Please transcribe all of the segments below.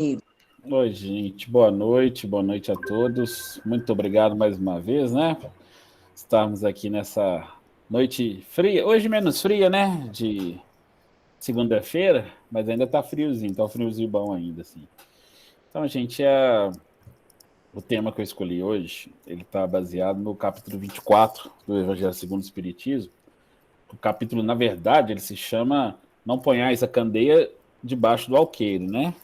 Oi, gente, boa noite a todos. Muito obrigado mais uma vez, né? Estarmos aqui nessa noite fria, hoje menos fria, né? De segunda-feira, mas ainda tá friozinho, tá um friozinho bom ainda, assim. Então, gente, o tema que eu escolhi hoje, ele tá baseado no capítulo 24 do Evangelho segundo o Espiritismo. O capítulo, na verdade, ele se chama Não Ponhais a Candeia Debaixo do Alqueire, né?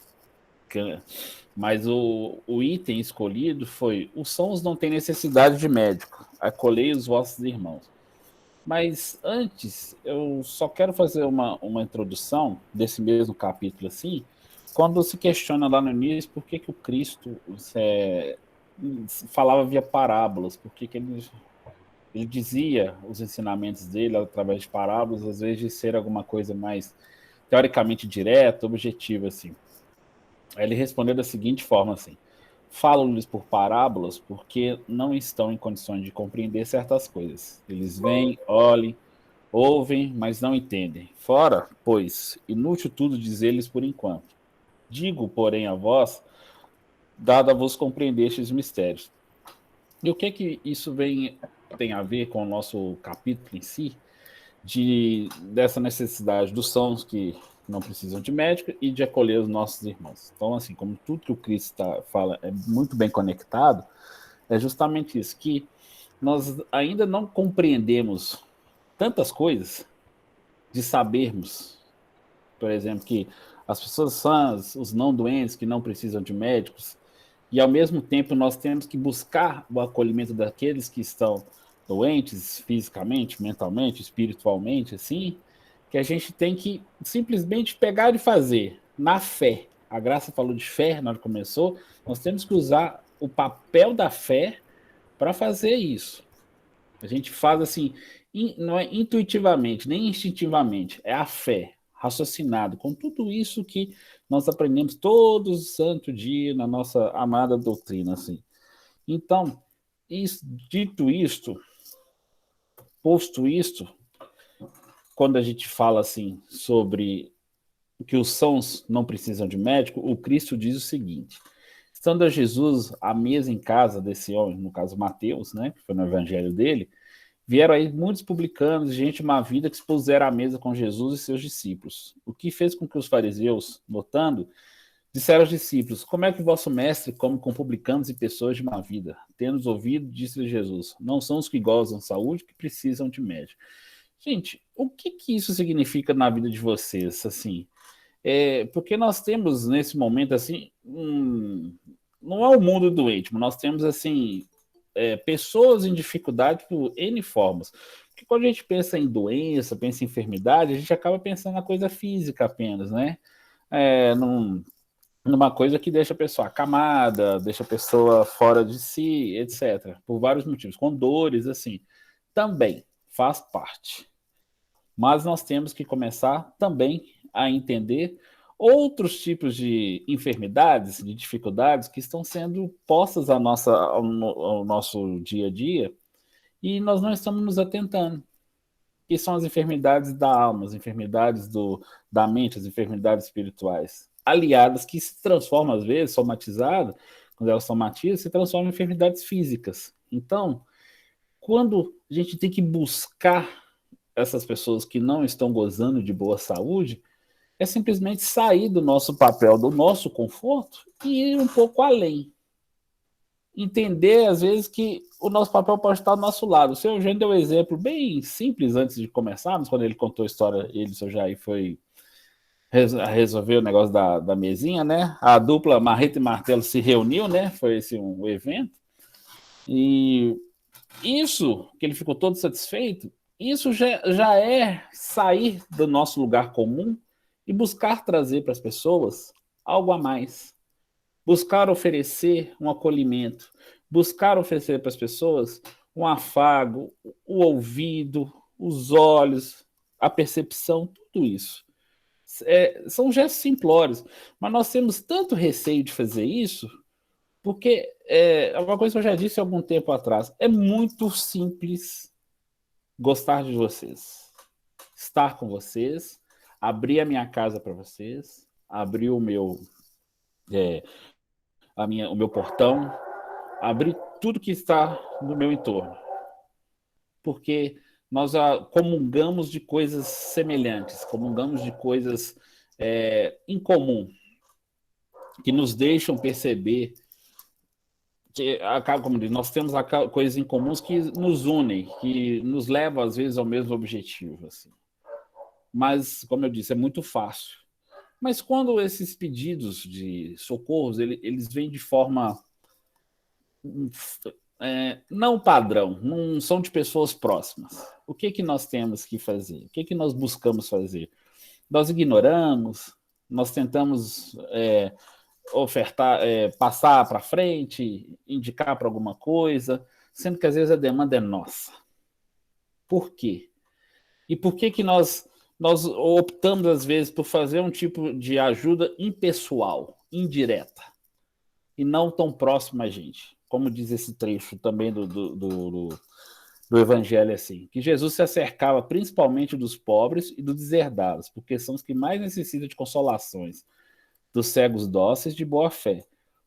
Mas o item escolhido foi: os sãos não têm necessidade de médico, acolhei os vossos irmãos. Mas antes, eu só quero fazer uma introdução desse mesmo capítulo assim, quando se questiona lá no início por que o Cristo falava via parábolas, por que ele dizia os ensinamentos dele através de parábolas, às vezes de ser alguma coisa mais teoricamente direta, objetiva, assim. Aí ele respondeu da seguinte forma assim: falo-lhes por parábolas porque não estão em condições de compreender certas coisas. Eles veem, olhem, ouvem, mas não entendem. Fora, pois, inútil tudo dizer-lhes por enquanto. Digo, porém, a vós, dado a vos compreender estes mistérios. E o que isso tem a ver com o nosso capítulo em si? Dessa necessidade dos sãos que não precisam de médico e de acolher os nossos irmãos. Então, assim, como tudo que o Cristo fala é muito bem conectado, é justamente isso, que nós ainda não compreendemos tantas coisas de sabermos, por exemplo, que as pessoas sãs, os não doentes que não precisam de médicos, e ao mesmo tempo nós temos que buscar o acolhimento daqueles que estão doentes fisicamente, mentalmente, espiritualmente, assim, que a gente tem que simplesmente pegar e fazer na fé. A Graça falou de fé na hora que começou, nós temos que usar o papel da fé para fazer isso. A gente faz assim, não é intuitivamente, nem instintivamente, é a fé, raciocinado, com tudo isso que nós aprendemos todo santo dia na nossa amada doutrina, assim. Então, dito isto, posto isto, quando a gente fala assim sobre que os sãos não precisam de médico, o Cristo diz o seguinte: estando a Jesus à mesa em casa desse homem, no caso Mateus, né, que foi no evangelho dele, vieram aí muitos publicanos, gente má vida, que se puseram à mesa com Jesus e seus discípulos. O que fez com que os fariseus, notando, disseram aos discípulos: como é que vosso mestre come com publicanos e pessoas de má vida? Tendo ouvido, disse-lhe Jesus: não são os que gozam de saúde que precisam de médico. Gente, o que isso significa na vida de vocês, assim? Porque nós temos nesse momento assim, não é o mundo doente, mas nós temos assim pessoas em dificuldade por N formas. Porque quando a gente pensa em doença, pensa em enfermidade, a gente acaba pensando na coisa física apenas, né? É, num, Numa coisa que deixa a pessoa acamada, deixa a pessoa fora de si, etc. Por vários motivos, com dores, assim. Também faz parte. Mas nós temos que começar também a entender outros tipos de enfermidades, de dificuldades que estão sendo postas ao nosso dia a dia e nós não estamos nos atentando. Que são as enfermidades da alma, as enfermidades da mente, as enfermidades espirituais, aliadas que se transformam, às vezes, somatizadas, quando elas somatizam, se transformam em enfermidades físicas. Então, quando a gente tem que buscar essas pessoas que não estão gozando de boa saúde, é simplesmente sair do nosso papel, do nosso conforto e ir um pouco além. Entender, às vezes, que o nosso papel pode estar do nosso lado. O seu Eugênio deu um exemplo bem simples antes de começarmos, quando ele contou a história, ele, o seu Jair, foi resolver o negócio da mesinha, né? A dupla Marreta e Martelo se reuniu, né? Foi esse um evento. E isso, que ele ficou todo satisfeito, isso já é sair do nosso lugar comum e buscar trazer para as pessoas algo a mais. Buscar oferecer um acolhimento, buscar oferecer para as pessoas um afago, o ouvido, os olhos, a percepção, tudo isso. São gestos simplórios, mas nós temos tanto receio de fazer isso, porque é uma coisa que eu já disse há algum tempo atrás: é muito simples gostar de vocês, estar com vocês, abrir a minha casa para vocês, abrir o meu é, o meu portão, abrir tudo que está no meu entorno, porque nós comungamos de coisas semelhantes, comungamos de coisas em comum, que nos deixam perceber que, como diz, nós temos coisas em comuns que nos unem, que nos levam, às vezes, ao mesmo objetivo. Assim. Mas, como eu disse, é muito fácil. Mas quando esses pedidos de socorros, eles vêm de forma não padrão, não são de pessoas próximas. O que que nós temos que fazer? O que que nós buscamos fazer? Nós ignoramos, nós tentamos ofertar, passar para frente, indicar para alguma coisa, sendo que às vezes a demanda é nossa. Por quê? E por que que nós optamos às vezes por fazer um tipo de ajuda impessoal, indireta, e não tão próxima a gente? Como diz esse trecho também do Evangelho, assim, que Jesus se acercava principalmente dos pobres e dos deserdados, porque são os que mais necessitam de consolações, dos cegos dóceis de boa fé,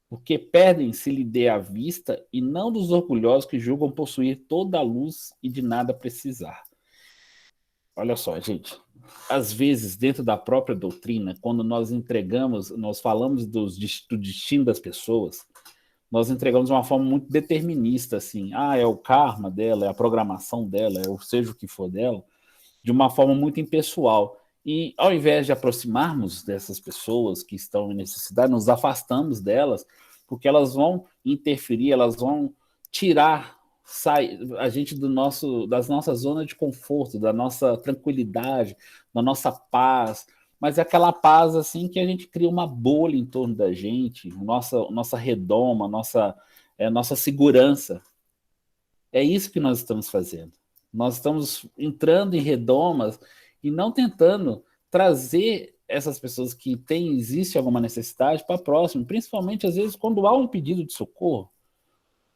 porque perdem se lhe dê a vista e não dos orgulhosos que julgam possuir toda a luz e de nada precisar. Olha só, gente, às vezes dentro da própria doutrina, quando nós entregamos, nós falamos do destino das pessoas, nós entregamos de uma forma muito determinista, assim, é o karma dela, é a programação dela, seja o que for dela, de uma forma muito impessoal. E ao invés de aproximarmos dessas pessoas que estão em necessidade, nos afastamos delas, porque elas vão interferir, elas vão tirar a gente das nossas zonas de conforto, da nossa tranquilidade, da nossa paz, mas é aquela paz assim que a gente cria uma bolha em torno da gente, nossa redoma, nossa segurança. É isso que nós estamos fazendo. Nós estamos entrando em redomas e não tentando trazer essas pessoas que existe alguma necessidade para próximo, principalmente às vezes quando há um pedido de socorro,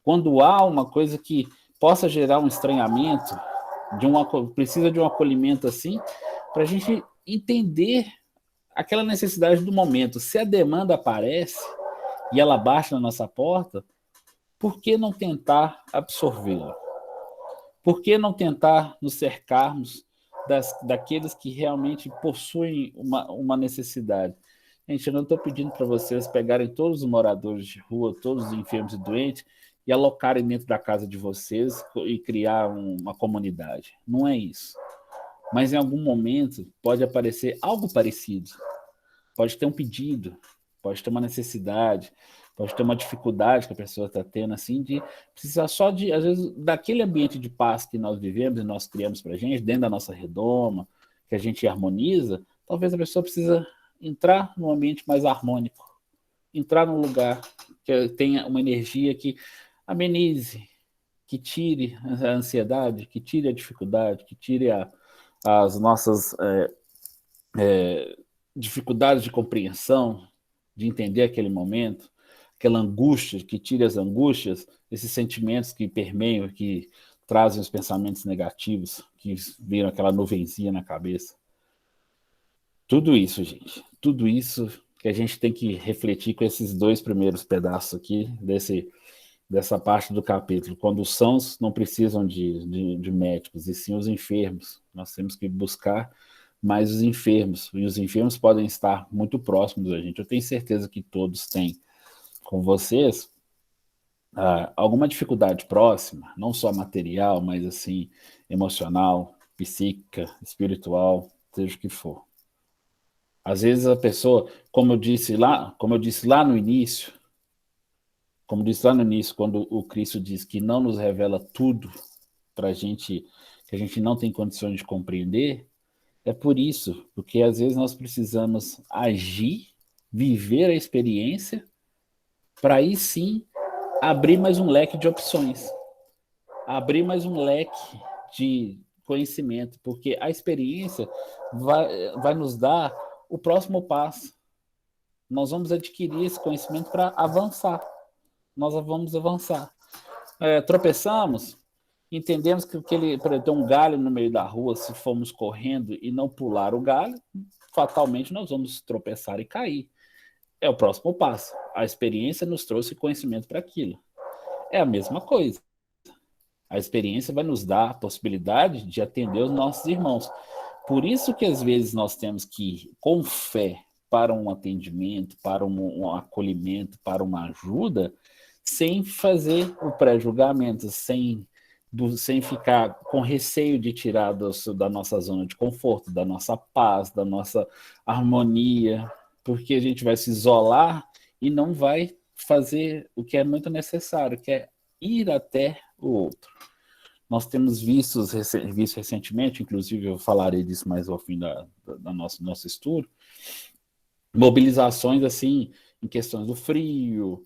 quando há uma coisa que possa gerar um estranhamento, precisa de um acolhimento assim, para a gente entender aquela necessidade do momento. Se a demanda aparece e ela bate na nossa porta, por que não tentar absorvê-la? Por que não tentar nos cercarmos daqueles que realmente possuem uma necessidade? Gente, eu não estou pedindo para vocês pegarem todos os moradores de rua, todos os enfermos e doentes, e alocarem dentro da casa de vocês e criar uma comunidade. Não é isso. Mas em algum momento pode aparecer algo parecido. Pode ter um pedido, pode ter uma necessidade, pode ter uma dificuldade que a pessoa está tendo, assim, de precisar só de, às vezes, daquele ambiente de paz que nós vivemos e nós criamos para a gente, dentro da nossa redoma, que a gente harmoniza, talvez a pessoa precisa entrar num ambiente mais harmônico, entrar num lugar que tenha uma energia que amenize, que tire a ansiedade, que tire a dificuldade, que tire as nossas dificuldades de compreensão, de entender aquele momento, aquela angústia, que tire as angústias, esses sentimentos que permeiam, que trazem os pensamentos negativos, que viram aquela nuvenzinha na cabeça. Tudo isso, gente, tudo isso que a gente tem que refletir com esses dois primeiros pedaços aqui, dessa parte do capítulo, quando os sãos não precisam de médicos, e sim os enfermos. Nós temos que buscar mais os enfermos, e os enfermos podem estar muito próximos da gente. Eu tenho certeza que todos têm com vocês alguma dificuldade próxima, não só material, mas assim, emocional, psíquica, espiritual, seja o que for. Às vezes a pessoa, como eu disse lá no início, quando o Cristo diz que não nos revela tudo para a gente, que a gente não tem condições de compreender, é por isso, porque às vezes nós precisamos agir, viver a experiência, para aí sim abrir mais um leque de opções, abrir mais um leque de conhecimento, porque a experiência vai nos dar o próximo passo. Nós vamos adquirir esse conhecimento para avançar. Nós vamos avançar. Tropeçamos, entendemos que tem um galho no meio da rua, se formos correndo e não pular o galho, fatalmente nós vamos tropeçar e cair. É o próximo passo. A experiência nos trouxe conhecimento para aquilo. É a mesma coisa. A experiência vai nos dar a possibilidade de atender os nossos irmãos. Por isso que às vezes nós temos que ir com fé para um atendimento, para um acolhimento, para uma ajuda, sem fazer o pré-julgamento, sem ficar com receio de tirar da nossa zona de conforto, da nossa paz, da nossa harmonia, porque a gente vai se isolar e não vai fazer o que é muito necessário, que é ir até o outro. Nós temos visto recentemente, inclusive eu falarei disso mais ao fim da nosso estudo, mobilizações assim em questões do frio,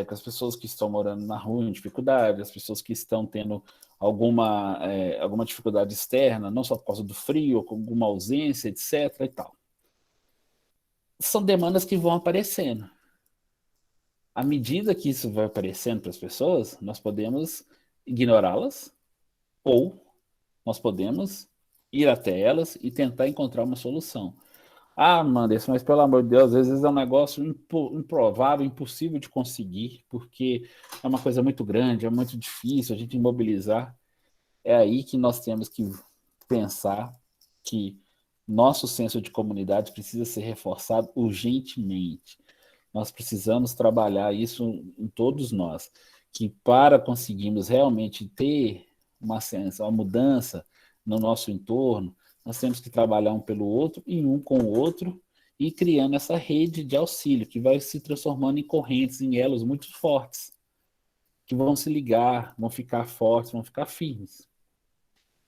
com as pessoas que estão morando na rua em dificuldade, as pessoas que estão tendo alguma dificuldade externa, não só por causa do frio, com alguma ausência, etc. e tal. São demandas que vão aparecendo. À medida que isso vai aparecendo para as pessoas, nós podemos ignorá-las ou nós podemos ir até elas e tentar encontrar uma solução. Ah, Manderson, mas pelo amor de Deus, às vezes é um negócio improvável, impossível de conseguir, porque é uma coisa muito grande, é muito difícil a gente imobilizar. É aí que nós temos que pensar que nosso senso de comunidade precisa ser reforçado urgentemente. Nós precisamos trabalhar isso em todos nós, que para conseguirmos realmente ter uma mudança no nosso entorno, nós temos que trabalhar um pelo outro e um com o outro e criando essa rede de auxílio que vai se transformando em correntes, em elos muito fortes, que vão se ligar, vão ficar fortes, vão ficar firmes.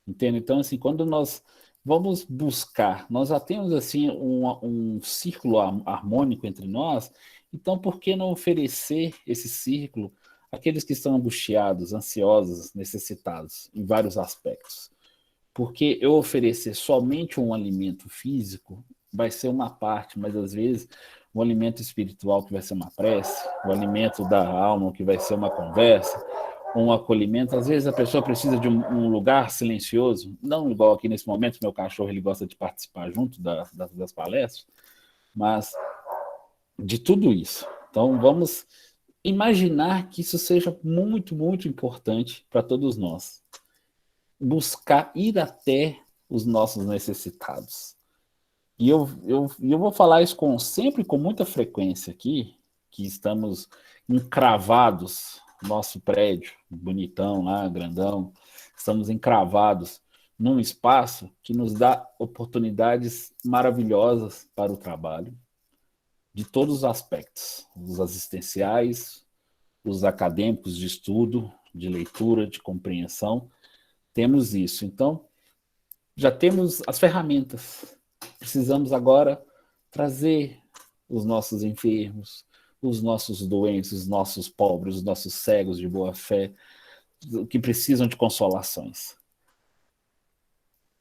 Entende? Então, assim, quando nós vamos buscar, nós já temos assim um círculo harmônico entre nós, então por que não oferecer esse círculo àqueles que estão angustiados, ansiosos, necessitados em vários aspectos? Porque eu oferecer somente um alimento físico vai ser uma parte, mas às vezes o alimento espiritual que vai ser uma prece, o alimento da alma que vai ser uma conversa, um acolhimento. Às vezes a pessoa precisa de um lugar silencioso, não igual aqui nesse momento, meu cachorro ele gosta de participar junto das palestras, mas de tudo isso. Então vamos imaginar que isso seja muito, muito importante para todos nós. Buscar ir até os nossos necessitados. E eu vou falar isso sempre com muita frequência aqui, que estamos encravados, nosso prédio, bonitão lá, grandão, estamos encravados num espaço que nos dá oportunidades maravilhosas para o trabalho, de todos os aspectos, os assistenciais, os acadêmicos de estudo, de leitura, de compreensão, temos isso. Então, já temos as ferramentas. Precisamos agora trazer os nossos enfermos, os nossos doentes, os nossos pobres, os nossos cegos de boa fé, que precisam de consolações.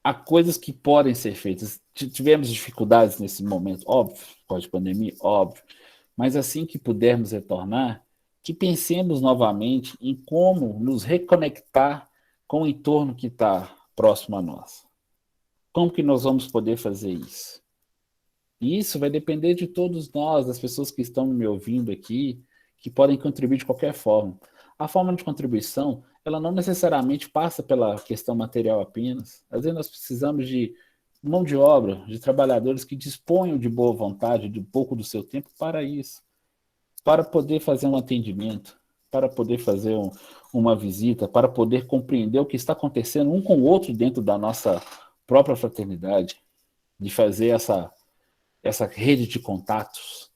Há coisas que podem ser feitas. Tivemos dificuldades nesse momento, óbvio, por causa de pandemia, óbvio. Mas assim que pudermos retornar, que pensemos novamente em como nos reconectar com o entorno que está próximo a nós. Como que nós vamos poder fazer isso? E isso vai depender de todos nós, das pessoas que estão me ouvindo aqui, que podem contribuir de qualquer forma. A forma de contribuição, ela não necessariamente passa pela questão material apenas. Às vezes nós precisamos de mão de obra, de trabalhadores que disponham de boa vontade, de um pouco do seu tempo para isso, para poder fazer um atendimento, para poder fazer uma visita, para poder compreender o que está acontecendo um com o outro dentro da nossa própria fraternidade, de fazer essa rede de contatos.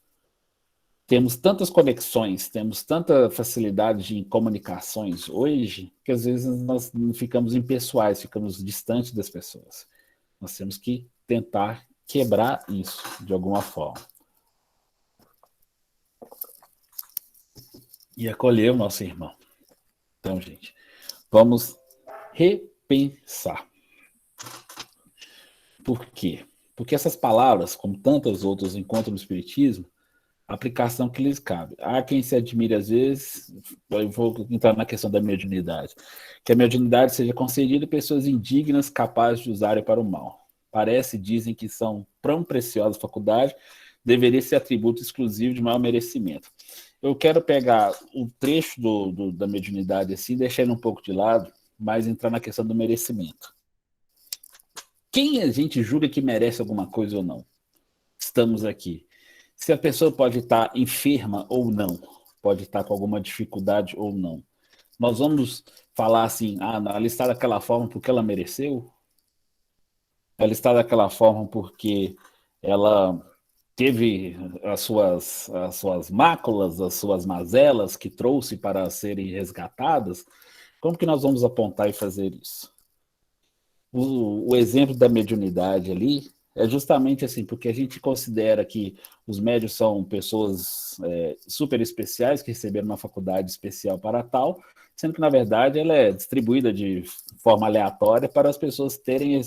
Temos tantas conexões, temos tanta facilidade de comunicações hoje, que às vezes nós não ficamos impessoais, ficamos distantes das pessoas. Nós temos que tentar quebrar isso de alguma forma. E acolher o nosso irmão. Então, gente, vamos repensar. Por quê? Porque essas palavras, como tantas outras encontram no Espiritismo, a aplicação que lhes cabe. Há quem se admire às vezes, eu vou entrar na questão da mediunidade, que a mediunidade seja concedida a pessoas indignas capazes de usarem para o mal. Parece, dizem que são tão preciosas faculdades deveria ser atributo exclusivo de maior merecimento. Eu quero pegar o trecho da mediunidade assim, deixar ele um pouco de lado, mas entrar na questão do merecimento. Quem a gente julga que merece alguma coisa ou não? Estamos aqui. Se a pessoa pode estar enferma ou não, pode estar com alguma dificuldade ou não. Nós vamos falar assim, ela está daquela forma porque ela mereceu? Ela está daquela forma porque ela teve as suas máculas, as suas mazelas que trouxe para serem resgatadas? Como que nós vamos apontar e fazer isso? O exemplo da mediunidade ali é justamente assim, porque a gente considera que os médios são pessoas super especiais que receberam uma faculdade especial para tal, sendo que, na verdade, ela é distribuída de forma aleatória para as pessoas terem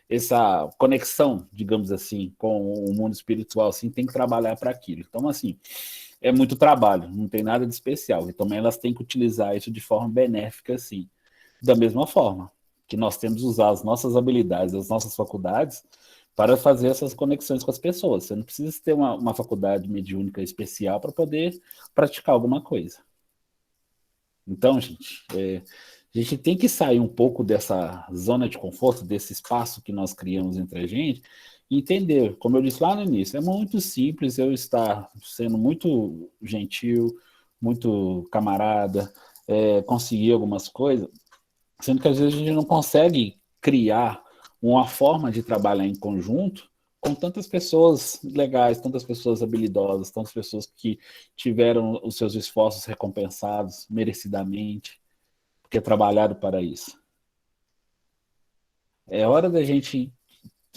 essa conexão, digamos assim, com o mundo espiritual, assim, tem que trabalhar para aquilo. Então, assim, é muito trabalho, não tem nada de especial. E também elas têm que utilizar isso de forma benéfica, assim. Da mesma forma que nós temos que usar as nossas habilidades, as nossas faculdades, para fazer essas conexões com as pessoas. Você não precisa ter uma faculdade mediúnica especial para poder praticar alguma coisa. Então, gente, a gente tem que sair um pouco dessa zona de conforto, desse espaço que nós criamos entre a gente, e entender, como eu disse lá no início, é muito simples eu estar sendo muito gentil, muito camarada, conseguir algumas coisas, sendo que às vezes a gente não consegue criar uma forma de trabalhar em conjunto com tantas pessoas legais, tantas pessoas habilidosas, tantas pessoas que tiveram os seus esforços recompensados merecidamente, porque trabalharam para isso. É hora da gente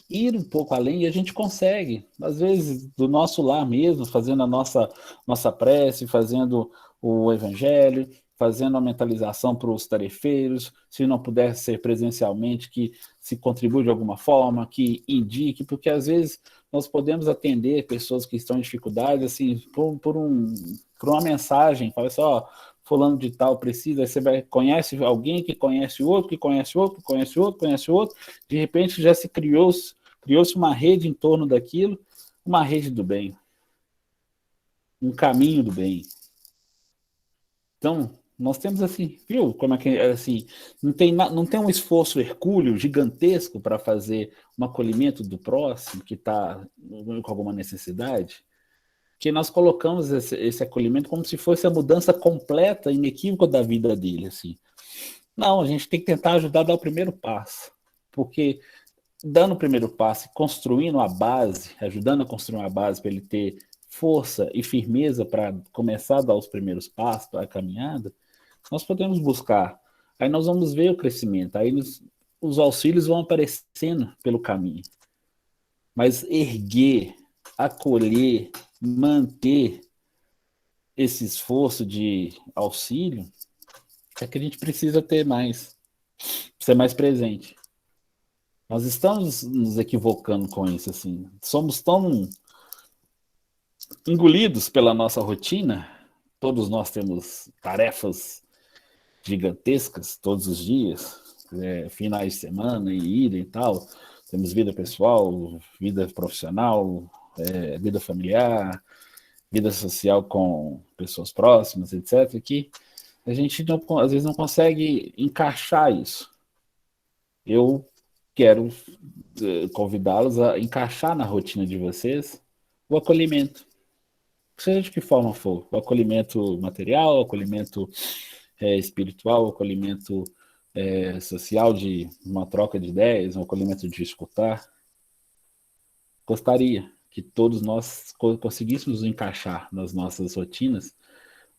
ir um pouco além e a gente consegue, às vezes, do nosso lar mesmo, fazendo a nossa prece, fazendo o evangelho, fazendo a mentalização para os tarefeiros, se não puder ser presencialmente, que se contribui de alguma forma, que indique, porque às vezes nós podemos atender pessoas que estão em dificuldade, assim, por uma mensagem, fala assim, ó, fulano de tal precisa, aí você conhece alguém que conhece outro, que conhece outro, que conhece outro, conhece outro, de repente já se criou-se uma rede em torno daquilo, uma rede do bem, um caminho do bem. Então, nós temos assim, viu como é que é assim, não tem um esforço hercúleo gigantesco para fazer um acolhimento do próximo que está com alguma necessidade, que nós colocamos esse acolhimento como se fosse a mudança completa, inequívoca da vida dele, assim. Não, a gente tem que tentar ajudar a dar o primeiro passo, porque dando o primeiro passo, construindo a base, ajudando a construir uma base para ele ter força e firmeza para começar a dar os primeiros passos, a caminhada, nós podemos buscar. Aí nós vamos ver o crescimento, aí os auxílios vão aparecendo pelo caminho. Mas erguer, acolher, manter esse esforço de auxílio é que a gente precisa ter mais, ser mais presente. Nós estamos nos equivocando com isso, assim. Somos tão engolidos pela nossa rotina. Todos nós temos tarefas gigantescas todos os dias, finais de semana e ida e tal. Temos vida pessoal, vida profissional, vida familiar, vida social com pessoas próximas, etc. Que a gente não, às vezes não consegue encaixar isso. Eu quero convidá-los a encaixar na rotina de vocês o acolhimento, seja de que forma for, o acolhimento material, o acolhimento espiritual, o acolhimento social de uma troca de ideias, um acolhimento de escutar. Gostaria que todos nós conseguíssemos encaixar nas nossas rotinas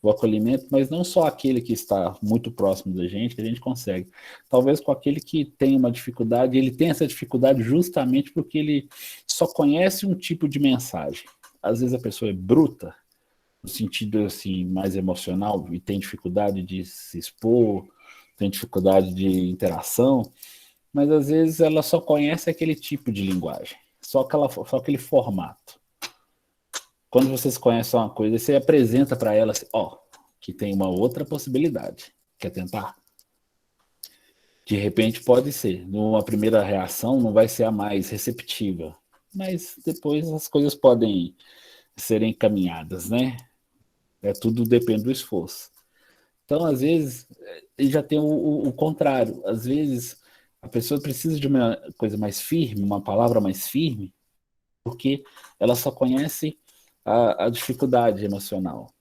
o acolhimento, mas não só aquele que está muito próximo da gente, que a gente consegue. Talvez com aquele que tem uma dificuldade, ele tem essa dificuldade justamente porque ele só conhece um tipo de mensagem. Às vezes a pessoa é bruta, no sentido assim, mais emocional, e tem dificuldade de se expor, tem dificuldade de interação, mas às vezes ela só conhece aquele tipo de linguagem, só aquele formato. Quando vocês conhecem uma coisa, você apresenta para ela assim, ó, que tem uma outra possibilidade. Quer tentar? De repente pode ser. Numa primeira reação não vai ser a mais receptiva, mas depois as coisas podem ser encaminhadas, né? Tudo depende do esforço. Então, às vezes, ele já tem o contrário. Às vezes, a pessoa precisa de uma coisa mais firme, uma palavra mais firme, porque ela só conhece a dificuldade emocional.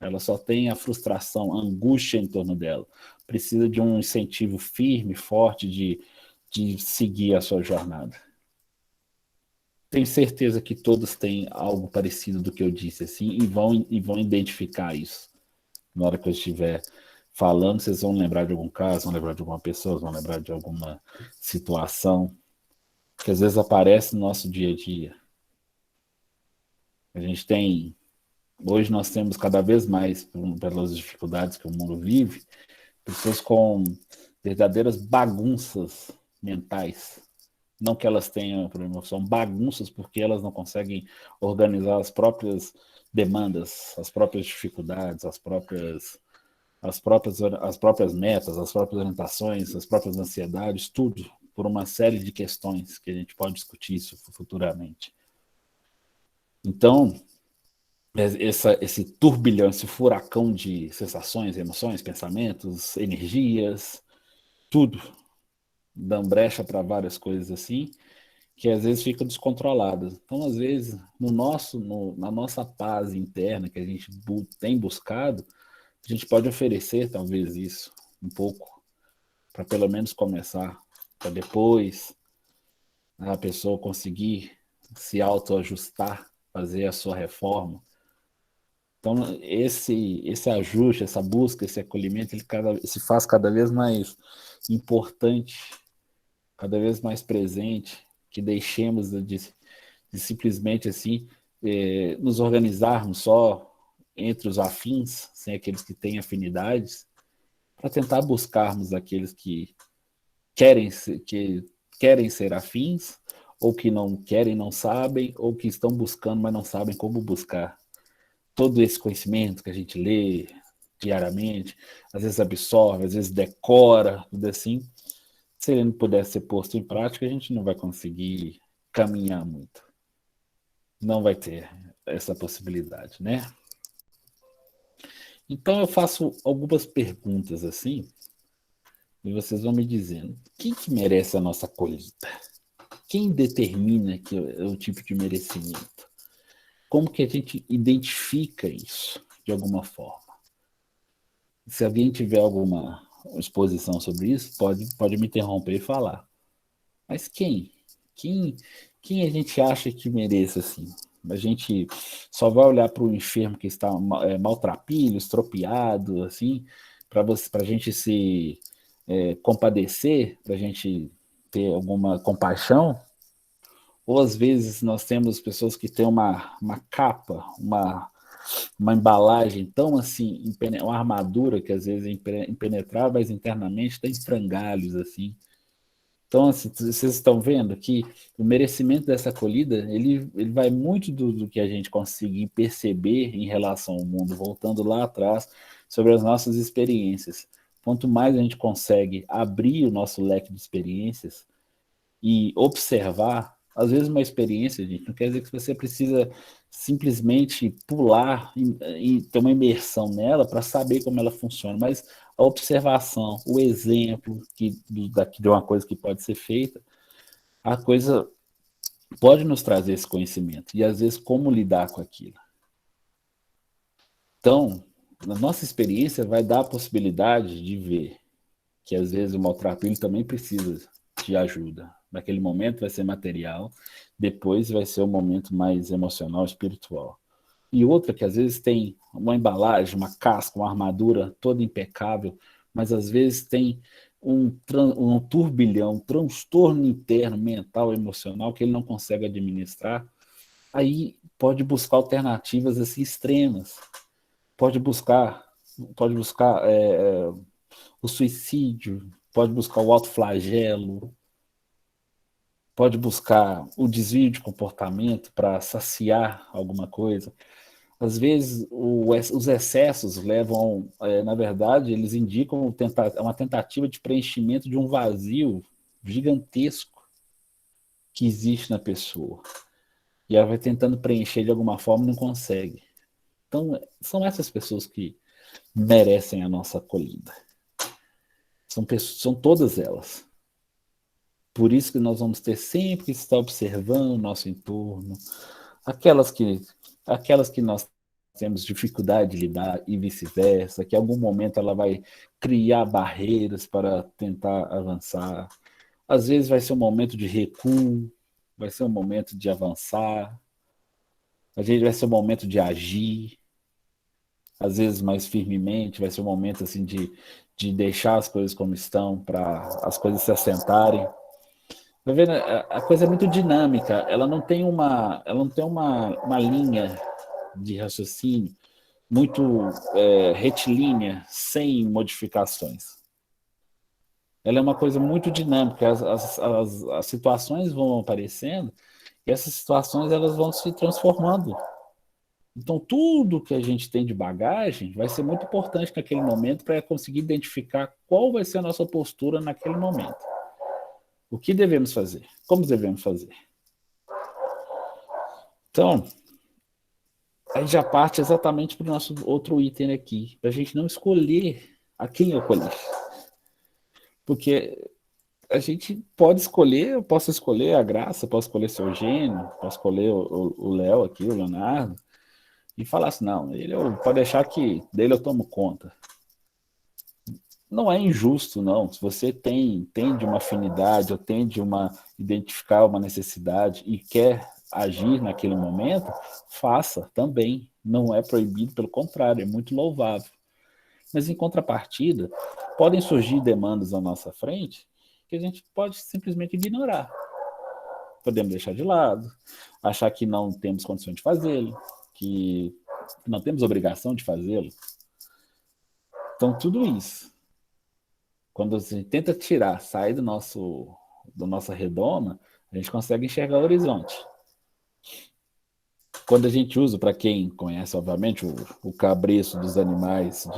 Ela só tem a frustração, a angústia em torno dela. Precisa de um incentivo firme, forte de seguir a sua jornada. Tenho certeza que todos têm algo parecido do que eu disse assim e vão identificar isso. Na hora que eu estiver falando, vocês vão lembrar de algum caso, vão lembrar de alguma pessoa, vão lembrar de alguma situação que às vezes aparece no nosso dia a dia. A gente tem, hoje nós temos cada vez mais, pelas dificuldades que o mundo vive, pessoas com verdadeiras bagunças mentais. Não que elas tenham problema, são bagunças porque elas não conseguem organizar as próprias demandas, as próprias dificuldades, as próprias metas, as próprias orientações, as próprias ansiedades, tudo por uma série de questões que a gente pode discutir isso futuramente. Então, esse turbilhão, esse furacão de sensações, emoções, pensamentos, energias, tudo dão brecha para várias coisas assim, que às vezes ficam descontroladas. Então, às vezes, na nossa paz interna que a gente tem buscado, a gente pode oferecer talvez isso um pouco, para pelo menos começar, para depois a pessoa conseguir se autoajustar, fazer a sua reforma. Então, esse ajuste, essa busca, esse acolhimento, ele se faz cada vez mais importante, cada vez mais presente, que deixemos de simplesmente assim nos organizarmos só entre os afins, sem aqueles que têm afinidades, para tentar buscarmos aqueles que querem ser afins, ou que não querem, não sabem, ou que estão buscando, mas não sabem como buscar. Todo esse conhecimento que a gente lê diariamente, às vezes absorve, às vezes decora, tudo assim, se ele não puder ser posto em prática, a gente não vai conseguir caminhar muito. Não vai ter essa possibilidade, né? Então eu faço algumas perguntas assim, e vocês vão me dizendo, quem que merece a nossa colheita? Quem determina que é o tipo de merecimento? Como que a gente identifica isso, de alguma forma? Se alguém tiver alguma exposição sobre isso, pode me interromper e falar. Mas quem? Quem, quem a gente acha que mereça assim? A gente só vai olhar para o enfermo que está maltrapilho, estropiado, assim, para a gente se compadecer, para a gente ter alguma compaixão? Ou às vezes nós temos pessoas que têm uma capa, uma embalagem tão assim, uma armadura que às vezes é impenetrável, mas internamente está em frangalhos, assim. Então, assim, vocês estão vendo que o merecimento dessa acolhida, ele vai muito do que a gente conseguir perceber em relação ao mundo, voltando lá atrás, sobre as nossas experiências. Quanto mais a gente consegue abrir o nosso leque de experiências e observar, às vezes uma experiência, gente, não quer dizer que você precisa simplesmente pular e ter uma imersão nela para saber como ela funciona, mas a observação, o exemplo de uma coisa que pode ser feita, a coisa pode nos trazer esse conhecimento e às vezes como lidar com aquilo. Então, na nossa experiência vai dar a possibilidade de ver que às vezes o maltrapilho também precisa de ajuda. Naquele momento vai ser material, depois vai ser um momento mais emocional, espiritual. E outra que às vezes tem uma embalagem, uma casca, uma armadura toda impecável, mas às vezes tem um turbilhão, um transtorno interno, mental, emocional, que ele não consegue administrar. Aí pode buscar alternativas assim extremas. Pode buscar, pode buscar o suicídio, pode buscar o autoflagelo, pode buscar o desvio de comportamento para saciar alguma coisa. Às vezes, os excessos levam, na verdade, eles indicam uma tentativa de preenchimento de um vazio gigantesco. que existe na pessoa. E ela vai tentando preencher de alguma forma e não consegue. Então, são essas pessoas que merecem a nossa acolhida. São todas elas. Por isso que nós vamos ter sempre que estar observando o nosso entorno, aquelas que, aquelas que nós temos dificuldade de lidar e vice-versa, que em algum momento ela vai criar barreiras para tentar avançar. Às vezes vai ser um momento de recuo, vai ser um momento de avançar, às vezes vai ser um momento de agir, às vezes mais firmemente, vai ser um momento assim de deixar as coisas como estão para as coisas se assentarem. Tá vendo? A coisa é muito dinâmica, ela não tem uma linha de raciocínio muito retilínea, sem modificações. Ela é uma coisa muito dinâmica, as situações vão aparecendo e essas situações elas vão se transformando. Então, tudo que a gente tem de bagagem vai ser muito importante naquele momento para conseguir identificar qual vai ser a nossa postura naquele momento. O que devemos fazer? Como devemos fazer? Então, aí já parte exatamente para o nosso outro item aqui, para a gente não escolher a quem acolher. Porque a gente pode escolher, eu posso escolher a Graça, posso escolher seu Eugênio, posso escolher o Léo aqui, o Leonardo, e falar assim, não, pode deixar que dele eu tomo conta. Não é injusto, não. Se você tem de uma afinidade, ou tem de identificar uma necessidade e quer agir naquele momento, faça também. Não é proibido, pelo contrário, é muito louvável. Mas em contrapartida, podem surgir demandas à nossa frente que a gente pode simplesmente ignorar. Podemos deixar de lado, achar que não temos condição de fazê-lo, que não temos obrigação de fazê-lo. Então, tudo isso, quando a gente tenta sair da nossa redoma, a gente consegue enxergar o horizonte. Quando a gente usa, para quem conhece, obviamente, o cabresto dos animais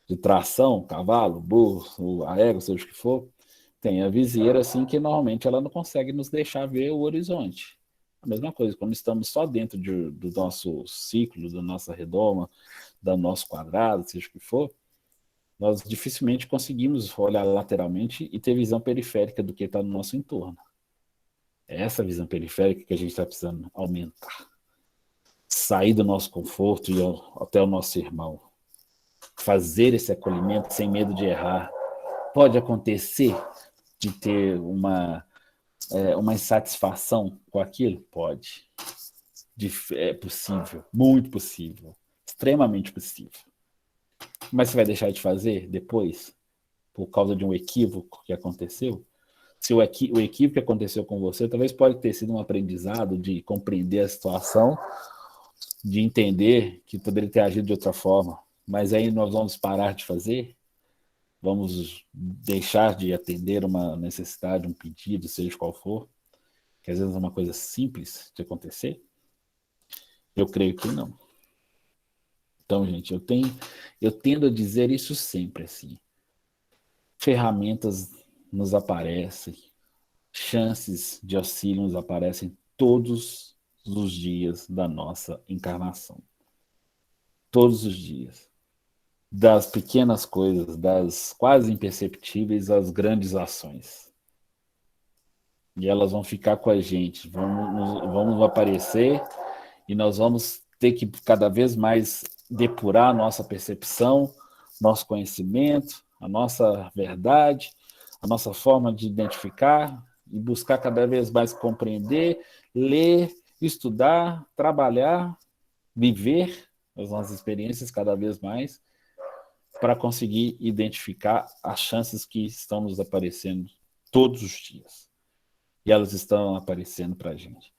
de tração, cavalo, burro, a égua, seja o que for, tem a viseira assim que normalmente ela não consegue nos deixar ver o horizonte. A mesma coisa, quando estamos só dentro do nosso ciclo, da nossa redoma, do nosso quadrado, seja o que for, nós dificilmente conseguimos olhar lateralmente e ter visão periférica do que está no nosso entorno. É essa visão periférica que a gente está precisando aumentar. Sair do nosso conforto e até o nosso irmão. Fazer esse acolhimento sem medo de errar. Pode acontecer de ter uma insatisfação com aquilo? Pode. É possível, muito possível, extremamente possível. Mas você vai deixar de fazer depois, por causa de um equívoco que aconteceu? Se o equívoco que aconteceu com você, talvez pode ter sido um aprendizado de compreender a situação, de entender que poderia ter agido de outra forma, mas aí nós vamos parar de fazer? Vamos deixar de atender uma necessidade, um pedido, seja qual for, que às vezes é uma coisa simples de acontecer? Eu creio que não. Então, gente, eu tendo a dizer isso sempre assim. Ferramentas nos aparecem, chances de auxílio nos aparecem todos os dias da nossa encarnação. Todos os dias. Das pequenas coisas, das quase imperceptíveis às grandes ações. E elas vão ficar com a gente, vamos aparecer e nós vamos ter que cada vez mais depurar a nossa percepção, nosso conhecimento, a nossa verdade, a nossa forma de identificar e buscar cada vez mais compreender, ler, estudar, trabalhar, viver as nossas experiências cada vez mais para conseguir identificar as chances que estão nos aparecendo todos os dias. E elas estão aparecendo para a gente.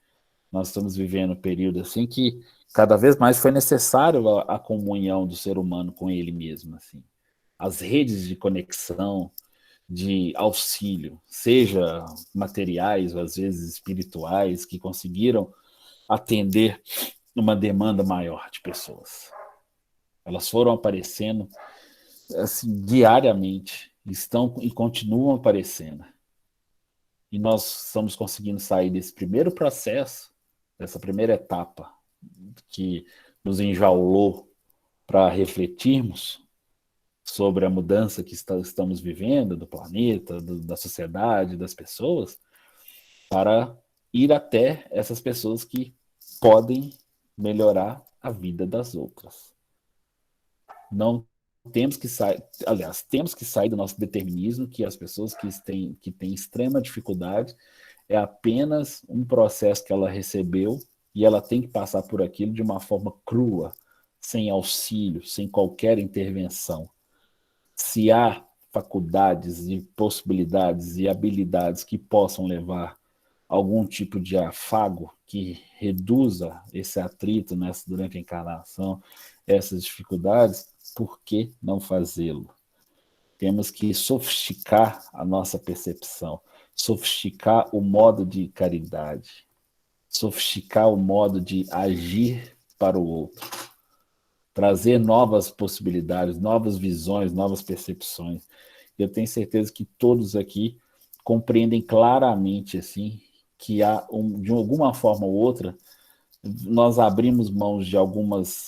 Nós estamos vivendo um período assim que cada vez mais foi necessário a comunhão do ser humano com ele mesmo. Assim. As redes de conexão, de auxílio, seja materiais ou às vezes espirituais, que conseguiram atender uma demanda maior de pessoas. Elas foram aparecendo assim, diariamente, estão e continuam aparecendo. e nós estamos conseguindo sair desse primeiro processo, dessa primeira etapa que nos enjaulou para refletirmos sobre a mudança que estamos vivendo do planeta, da sociedade, das pessoas, para ir até essas pessoas que podem melhorar a vida das outras. Não temos que sair, aliás, temos que sair do nosso determinismo, que as pessoas que têm extrema dificuldade é apenas um processo que ela recebeu e ela tem que passar por aquilo de uma forma crua, sem auxílio, sem qualquer intervenção. Se há faculdades e possibilidades e habilidades que possam levar algum tipo de afago que reduza esse atrito durante a encarnação, essas dificuldades, por que não fazê-lo? Temos que sofisticar a nossa percepção, sofisticar o modo de caridade, sofisticar o modo de agir para o outro, trazer novas possibilidades, novas visões, novas percepções. Eu tenho certeza que todos aqui compreendem claramente assim que há de alguma forma ou outra nós abrimos mãos de alguns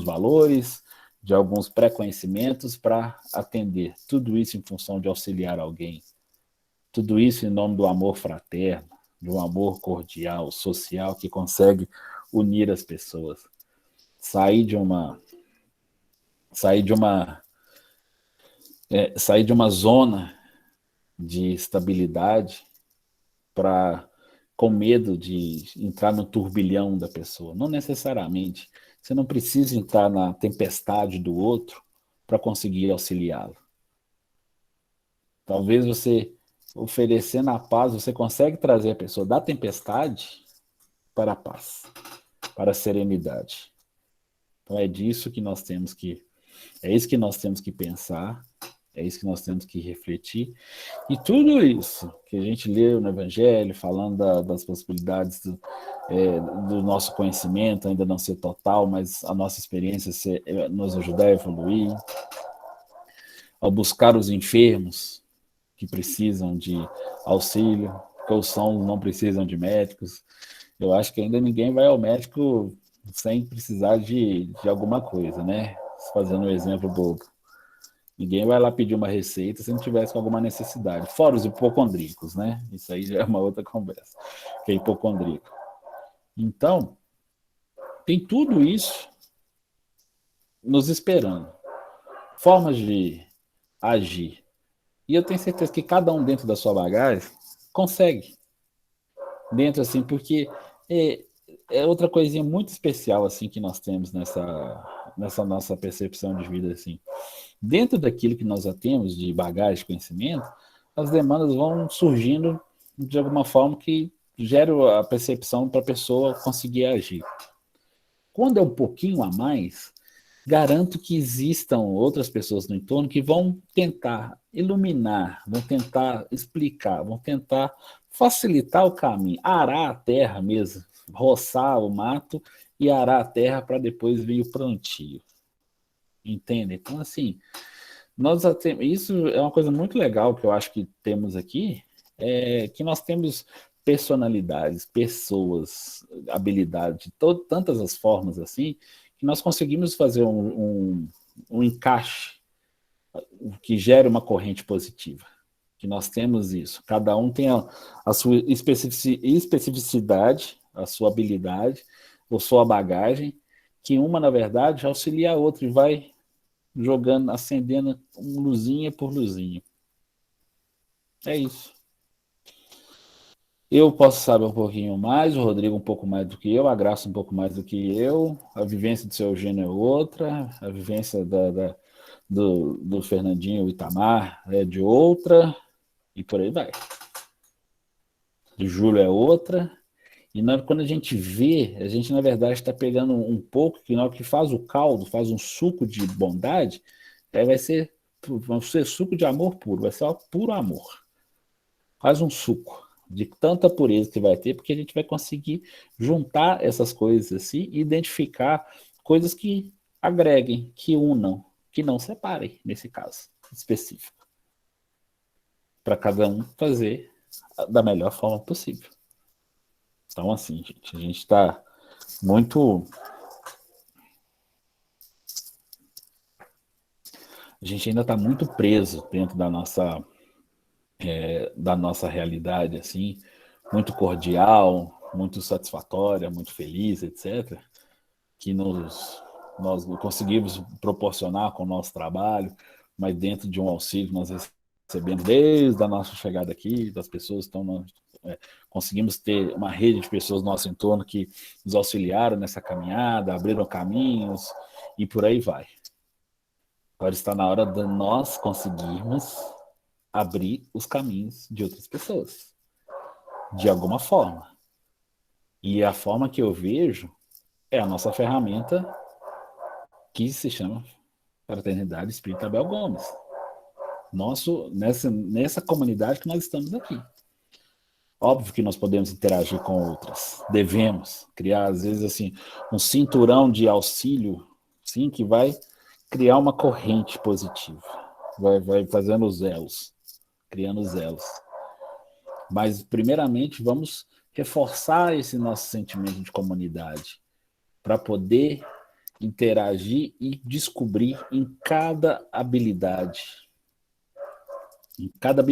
valores, de alguns pré-conhecimentos para atender. Tudo isso em função de auxiliar alguém. Tudo isso em nome do amor fraterno, de um amor cordial, social, que consegue unir as pessoas. Sair de uma zona de estabilidade com medo de entrar no turbilhão da pessoa. Não necessariamente. Você não precisa entrar na tempestade do outro para conseguir auxiliá-lo. Talvez você, oferecendo a paz, você consegue trazer a pessoa da tempestade para a paz, para a serenidade. Então é isso que nós temos que pensar, é isso que nós temos que refletir. E tudo isso que a gente leu no Evangelho, falando das possibilidades do nosso conhecimento ainda não ser total, mas a nossa experiência nos ajudar a evoluir, ao buscar os enfermos que precisam de auxílio, porque os sãos não precisam de médicos. Eu acho que ainda ninguém vai ao médico sem precisar de alguma coisa, né? Fazendo um exemplo bobo. Ninguém vai lá pedir uma receita se não tivesse com alguma necessidade. Fora os hipocondríacos, né? Isso aí já é uma outra conversa, que é hipocondríaco. Então, tem tudo isso nos esperando. Formas de agir. E eu tenho certeza que cada um dentro da sua bagagem consegue. Dentro, assim, porque é outra coisinha muito especial, assim, que nós temos nessa nossa percepção de vida, assim. Dentro daquilo que nós já temos de bagagem, de conhecimento, as demandas vão surgindo de alguma forma que gera a percepção para a pessoa conseguir agir. Quando é um pouquinho a mais, garanto que existam outras pessoas no entorno que vão tentar iluminar, vão tentar explicar, vão tentar facilitar o caminho, arar a terra mesmo, roçar o mato e arar a terra para depois vir o plantio. Entende? Então, assim, isso é uma coisa muito legal que eu acho que temos aqui, que nós temos personalidades, pessoas, habilidades, de tantas as formas assim, que nós conseguimos fazer um encaixe que gere uma corrente positiva. Que nós temos isso. Cada um tem a sua especificidade, a sua habilidade, a sua bagagem, que uma, na verdade, auxilia a outra e vai jogando, acendendo luzinha por luzinha. É isso. Eu posso saber um pouquinho mais, o Rodrigo um pouco mais do que eu, a Graça um pouco mais do que eu, a vivência do seu Eugênio é outra, a vivência do Fernandinho, o Itamar é de outra, e por aí vai. Do Júlio é outra, e quando a gente vê, a gente na verdade está pegando um pouco, que na hora que faz o caldo, faz um suco de bondade, aí vai ser suco de amor puro, vai ser puro amor. Faz um suco de tanta pureza que vai ter, porque a gente vai conseguir juntar essas coisas assim e identificar coisas que agreguem, que unam, que não separem, nesse caso específico. Para cada um fazer da melhor forma possível. Então, assim, gente, a gente está muito... A gente ainda está muito preso dentro da nossa realidade, assim, muito cordial, muito satisfatória, muito feliz, etc., que nós conseguimos proporcionar com o nosso trabalho, mas dentro de um auxílio nós recebemos desde a nossa chegada aqui, das pessoas que estão... conseguimos ter uma rede de pessoas no nosso entorno que nos auxiliaram nessa caminhada, abriram caminhos e por aí vai. Agora está na hora de nós conseguirmos abrir os caminhos de outras pessoas, de alguma forma. E a forma que eu vejo é a nossa ferramenta que se chama Fraternidade Espírita Abel Gomes. Nessa comunidade que nós estamos aqui. Óbvio que nós podemos interagir com outras, devemos criar, às vezes, assim, um cinturão de auxílio, sim, que vai criar uma corrente positiva, vai fazendo os elos, criando os elos. Mas, primeiramente, vamos reforçar esse nosso sentimento de comunidade, para poder interagir e descobrir em cada habilidade, em cada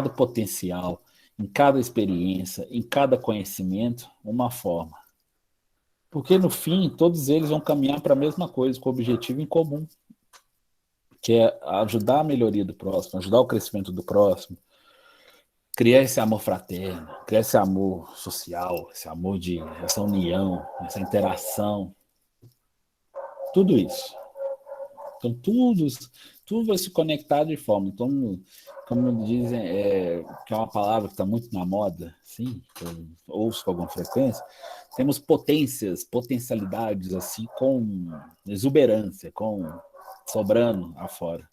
potencial, em cada experiência, em cada conhecimento, uma forma. Porque, no fim, todos eles vão caminhar para a mesma coisa, com o objetivo em comum, que é ajudar a melhoria do próximo, ajudar o crescimento do próximo, criar esse amor fraterno, criar esse amor social, essa união, essa interação, tudo isso. Então, tudo vai se conectar de forma. Então, como dizem, que é uma palavra que está muito na moda, sim, que eu ouço com alguma frequência, temos potencialidades, assim, com exuberância, com sobrando afora.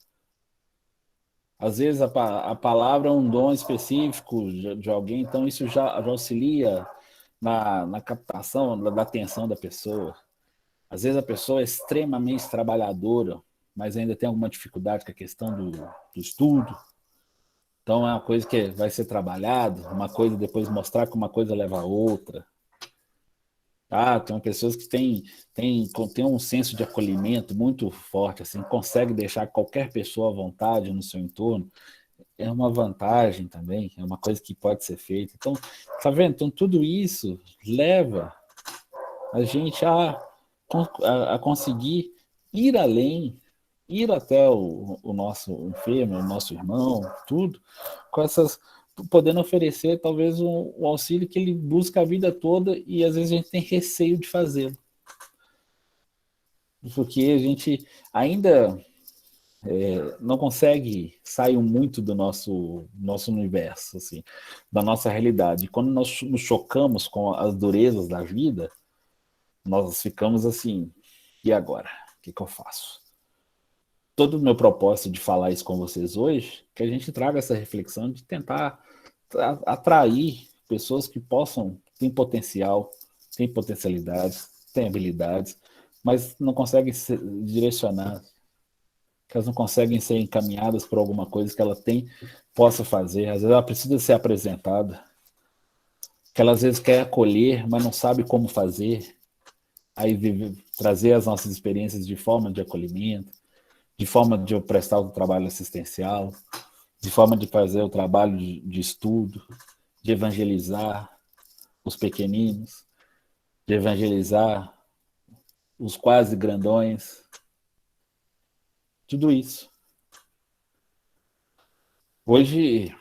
Às vezes a palavra é um dom específico de alguém, então isso já auxilia na captação da atenção da pessoa. Às vezes a pessoa é extremamente trabalhadora, mas ainda tem alguma dificuldade com a questão do estudo. Então é uma coisa que vai ser trabalhado, uma coisa depois mostrar que uma coisa leva a outra. Tem pessoas que têm um senso de acolhimento muito forte, assim, consegue deixar qualquer pessoa à vontade no seu entorno. É uma vantagem também, é uma coisa que pode ser feita. Então, tá vendo? Então tudo isso leva a gente a conseguir ir além, ir até o nosso enfermo, o nosso irmão, tudo, com essas, podendo oferecer talvez um auxílio que ele busca a vida toda e às vezes a gente tem receio de fazê-lo. Porque a gente ainda não consegue sair muito do nosso universo, assim, da nossa realidade. E quando nós nos chocamos com as durezas da vida, nós ficamos assim, e agora? O que eu faço? Todo o meu propósito de falar isso com vocês hoje, que a gente traga essa reflexão de tentar atrair pessoas que têm potencial, têm potencialidades, têm habilidades, mas não conseguem ser direcionadas, que elas não conseguem ser encaminhadas por alguma coisa que ela possa fazer. Às vezes ela precisa ser apresentada, que ela às vezes quer acolher, mas não sabe como fazer. Aí trazer as nossas experiências de forma de acolhimento, de forma de eu prestar o trabalho assistencial, de forma de fazer o trabalho de estudo, de evangelizar os pequeninos, de evangelizar os quase grandões, tudo isso. Hoje,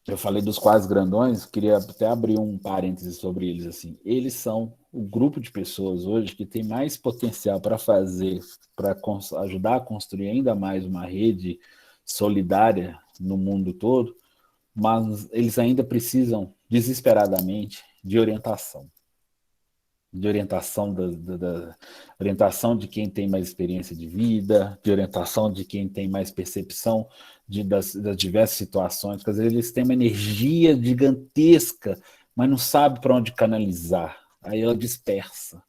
eu falei dos quase grandões, queria até abrir um parêntese sobre eles. Assim. Eles são o grupo de pessoas hoje que tem mais potencial para ajudar a construir ainda mais uma rede solidária no mundo todo, mas eles ainda precisam desesperadamente de orientação. De orientação de quem tem mais experiência de vida, de orientação de quem tem mais percepção das diversas situações, porque às vezes eles têm uma energia gigantesca, mas não sabe para onde canalizar, aí ela dispersa.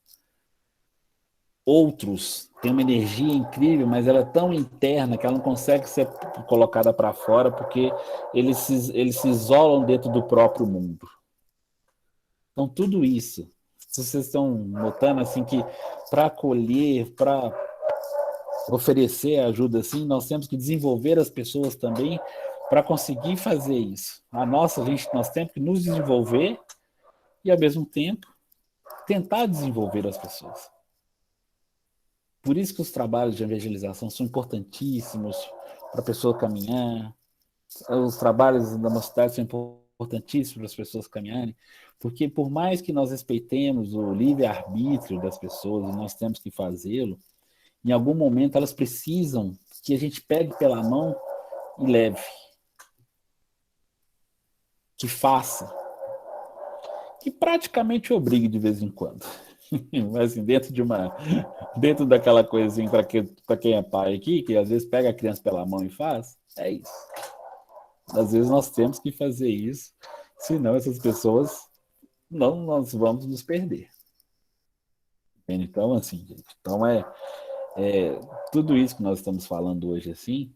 outros têm uma energia incrível, mas ela é tão interna que ela não consegue ser colocada para fora porque eles se isolam dentro do próprio mundo. Então, tudo isso, se vocês estão notando assim que para acolher, para oferecer ajuda assim, nós temos que desenvolver as pessoas também para conseguir fazer isso. Nós temos que nos desenvolver e, ao mesmo tempo, tentar desenvolver as pessoas. Por isso que os trabalhos de evangelização são importantíssimos para a pessoa caminhar, os trabalhos da mocidade são importantíssimos para as pessoas caminharem, porque por mais que nós respeitemos o livre-arbítrio das pessoas, e nós temos que fazê-lo, em algum momento elas precisam que a gente pegue pela mão e leve, que faça, que praticamente obrigue de vez em quando. Mas assim, dentro daquela coisa assim, para quem é pai aqui, que às vezes pega a criança pela mão e faz, é isso. Às vezes nós temos que fazer isso, senão essas pessoas nós vamos nos perder. Então, assim, gente, então tudo isso que nós estamos falando hoje, assim,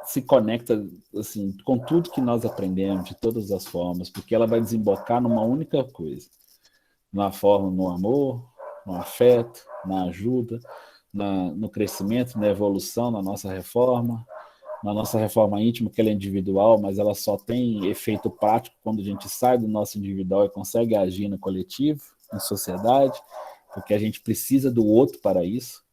se conecta assim, com tudo que nós aprendemos, de todas as formas, porque ela vai desembocar numa única coisa, no amor, no afeto, na ajuda, no crescimento, na evolução, na nossa reforma íntima, que ela é individual, mas ela só tem efeito prático quando a gente sai do nosso individual e consegue agir no coletivo, em sociedade, porque a gente precisa do outro para isso.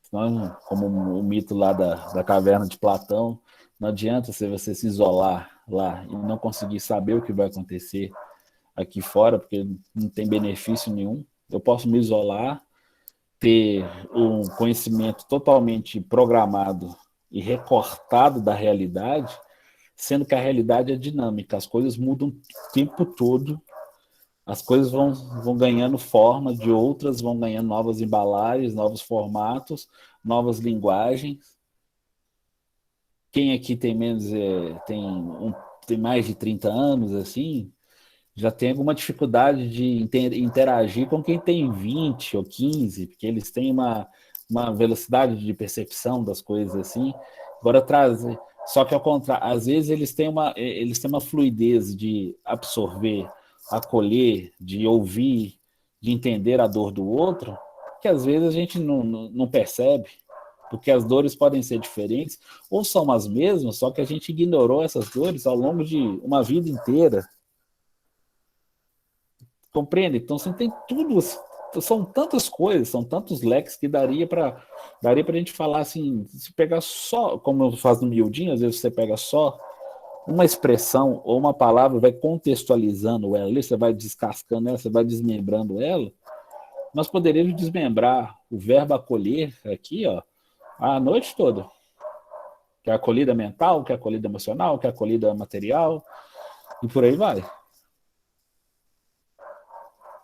Senão, como o mito lá da caverna de Platão, não adianta você se isolar lá e não conseguir saber o que vai acontecer aqui fora, porque não tem benefício nenhum. Eu posso me isolar, ter um conhecimento totalmente programado e recortado da realidade, sendo que a realidade é dinâmica, as coisas mudam o tempo todo, as coisas vão ganhando forma de outras, vão ganhando novas embalagens, novos formatos, novas linguagens. Quem aqui tem tem mais de 30 anos, assim, já tem alguma dificuldade de interagir com quem tem 20 ou 15, porque eles têm uma velocidade de percepção das coisas assim. Agora trazer, só que ao contrário, às vezes eles têm uma fluidez de absorver, acolher, de ouvir, de entender a dor do outro, que às vezes a gente não percebe, porque as dores podem ser diferentes, ou são as mesmas, só que a gente ignorou essas dores ao longo de uma vida inteira. Compreende? Então você tem tudo, são tantas coisas, são tantos leques que daria para a gente falar assim, se pegar só, como eu faço no miudinho, às vezes você pega só uma expressão ou uma palavra, vai contextualizando ela, você vai descascando ela, você vai desmembrando ela. Nós poderíamos desmembrar o verbo acolher aqui, ó, a noite toda. Que é acolhida mental, que é acolhida emocional, que é acolhida material, e por aí vai.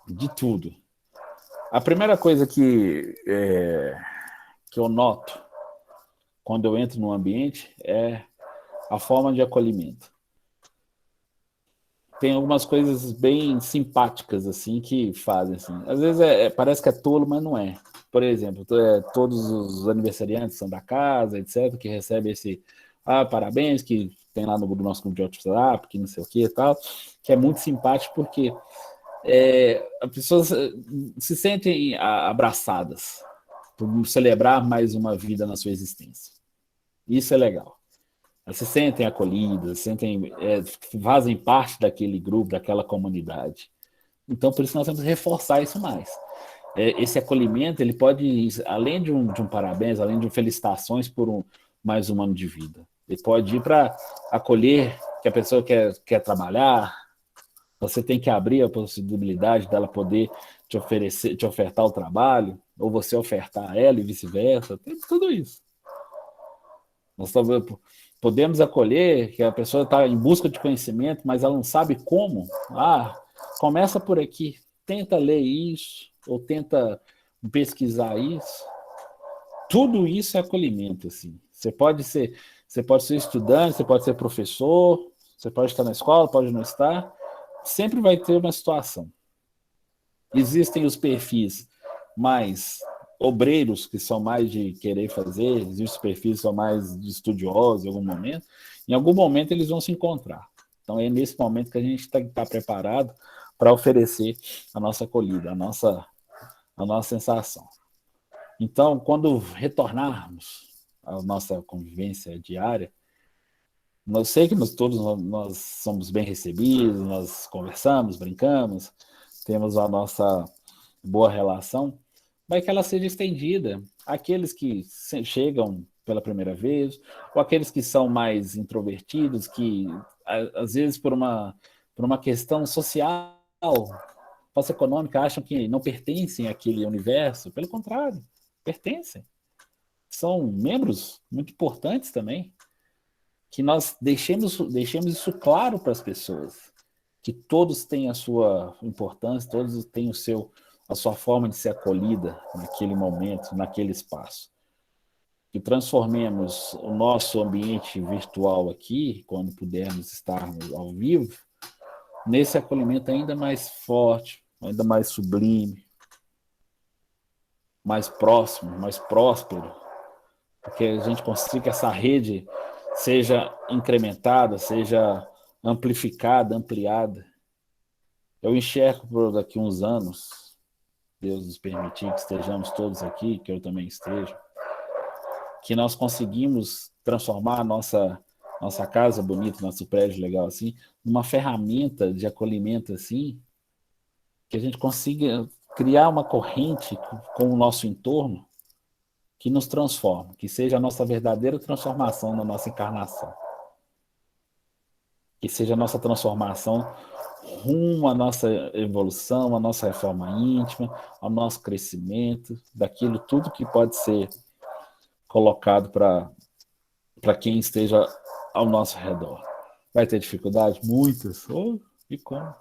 De tudo. A primeira coisa que eu noto quando eu entro num ambiente é a forma de acolhimento. Tem algumas coisas bem simpáticas assim que fazem assim. Às vezes parece que é tolo, mas não é. Por exemplo, todos os aniversariantes são da casa, etc., que recebem esse parabéns, que tem lá no nosso grupo de WhatsApp, que não sei o que e tal, que é muito simpático porque as pessoas se sentem abraçadas por celebrar mais uma vida na sua existência. Isso é legal. Elas se sentem acolhidas, fazem parte daquele grupo, daquela comunidade. Então, por isso nós temos que reforçar isso mais. Esse acolhimento, ele pode, além de um parabéns, além de felicitações por mais um ano de vida, ele pode ir para acolher que a pessoa quer trabalhar. Você tem que abrir a possibilidade dela poder te ofertar o trabalho, ou você ofertar a ela e vice-versa. Tem tudo isso. Nós podemos acolher que a pessoa está em busca de conhecimento, mas ela não sabe como. Começa por aqui, tenta ler isso, ou tenta pesquisar isso. Tudo isso é acolhimento, assim. Você pode ser estudante, você pode ser professor, você pode estar na escola, pode não estar. Sempre vai ter uma situação. Existem os perfis mais obreiros que são mais de querer fazer, existe os perfis que são mais de estudiosos em algum momento eles vão se encontrar. Então é nesse momento que a gente tem que estar preparado para oferecer a nossa acolhida, a nossa sensação. Então, quando retornarmos à nossa convivência diária, eu sei que todos nós somos bem recebidos, nós conversamos, brincamos, temos a nossa boa relação, mas que ela seja estendida àqueles que chegam pela primeira vez, ou aqueles que são mais introvertidos, que às vezes por uma questão social, socioeconômica, acham que não pertencem àquele universo. Pelo contrário, pertencem. São membros muito importantes também, que nós deixemos isso claro para as pessoas, que todos têm a sua importância, todos têm a sua forma de ser acolhida naquele momento, naquele espaço. Que transformemos o nosso ambiente virtual aqui, quando pudermos estar ao vivo, nesse acolhimento ainda mais forte, ainda mais sublime, mais próximo, mais próspero, porque a gente consiga que essa rede seja incrementada, seja amplificada, ampliada. Eu enxergo por daqui uns anos, Deus nos permitir que estejamos todos aqui, que eu também esteja, que nós conseguimos transformar a nossa casa bonita, nosso prédio legal assim, numa ferramenta de acolhimento assim, que a gente consiga criar uma corrente com o nosso entorno que nos transforma, que seja a nossa verdadeira transformação na nossa encarnação. Que seja a nossa transformação rumo à nossa evolução, à nossa reforma íntima, ao nosso crescimento, daquilo tudo que pode ser colocado para quem esteja ao nosso redor. Vai ter dificuldade? Muitas. Oh, e como?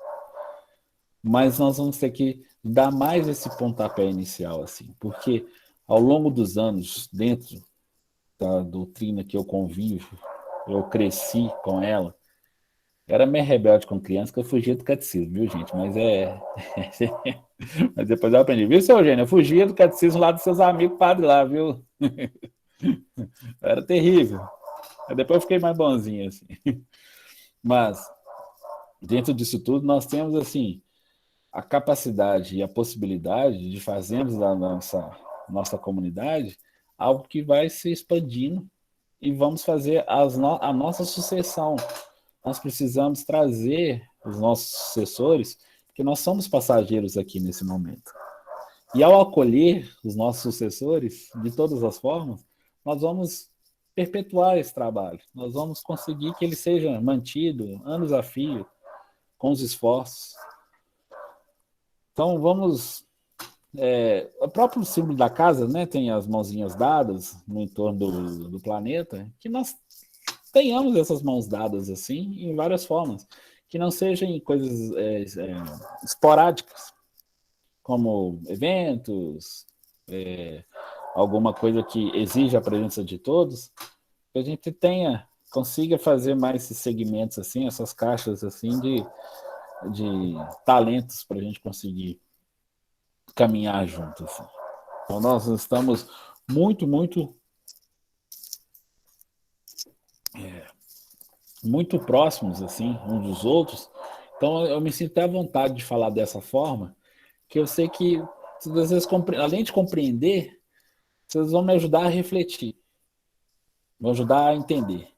Mas nós vamos ter que dar mais esse pontapé inicial, assim, porque ao longo dos anos, dentro da doutrina que eu convivo, eu cresci com ela, era meio rebelde com criança, que eu fugia do catecismo, viu, gente? Mas Mas depois eu aprendi. Viu, seu Eugênio? Eu fugia do catecismo lá dos seus amigos padres lá, viu? Era terrível. Aí depois eu fiquei mais bonzinho, assim. Mas, dentro disso tudo, nós temos, assim, a capacidade e a possibilidade de fazermos da nossa comunidade algo que vai se expandindo e vamos fazer a nossa sucessão. Nós precisamos trazer os nossos sucessores, porque nós somos passageiros aqui nesse momento. E ao acolher os nossos sucessores, de todas as formas, nós vamos perpetuar esse trabalho. Nós vamos conseguir que ele seja mantido anos a fio, com os esforços. Então, vamos... o próprio símbolo da casa, né, tem as mãozinhas dadas no entorno do planeta, que nós tenhamos essas mãos dadas assim, em várias formas, que não sejam coisas esporádicas, como eventos, alguma coisa que exija a presença de todos, que a gente consiga fazer mais esses segmentos assim, essas caixas assim de talentos para a gente conseguir caminhar junto. Assim. Então nós estamos muito próximos assim uns dos outros. Então eu me sinto à vontade de falar dessa forma, que eu sei que às vezes, além de compreender, vocês vão me ajudar a refletir, vão ajudar a entender.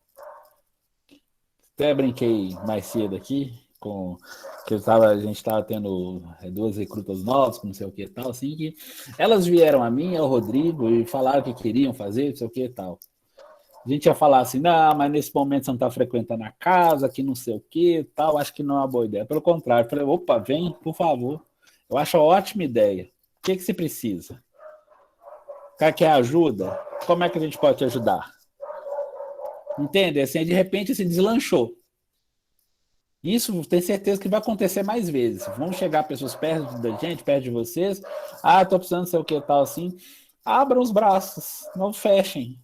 Até brinquei mais cedo aqui com que a gente estava tendo duas recrutas novas, com não sei o que e tal, assim, que elas vieram a mim, ao Rodrigo, e falaram que queriam fazer, não sei o que e tal. A gente ia falar assim, não, mas nesse momento você não está frequentando a casa, que não sei o que e tal, acho que não é uma boa ideia. Pelo contrário, eu falei, opa, vem, por favor. Eu acho uma ótima ideia. O que você precisa? Quer ajuda? Como é que a gente pode te ajudar? Entende? Assim, de repente, assim, deslanchou. Isso tenho certeza que vai acontecer mais vezes. Vão chegar pessoas perto da gente, perto de vocês. Ah, tô precisando sei o que tal assim. Abram os braços, não fechem.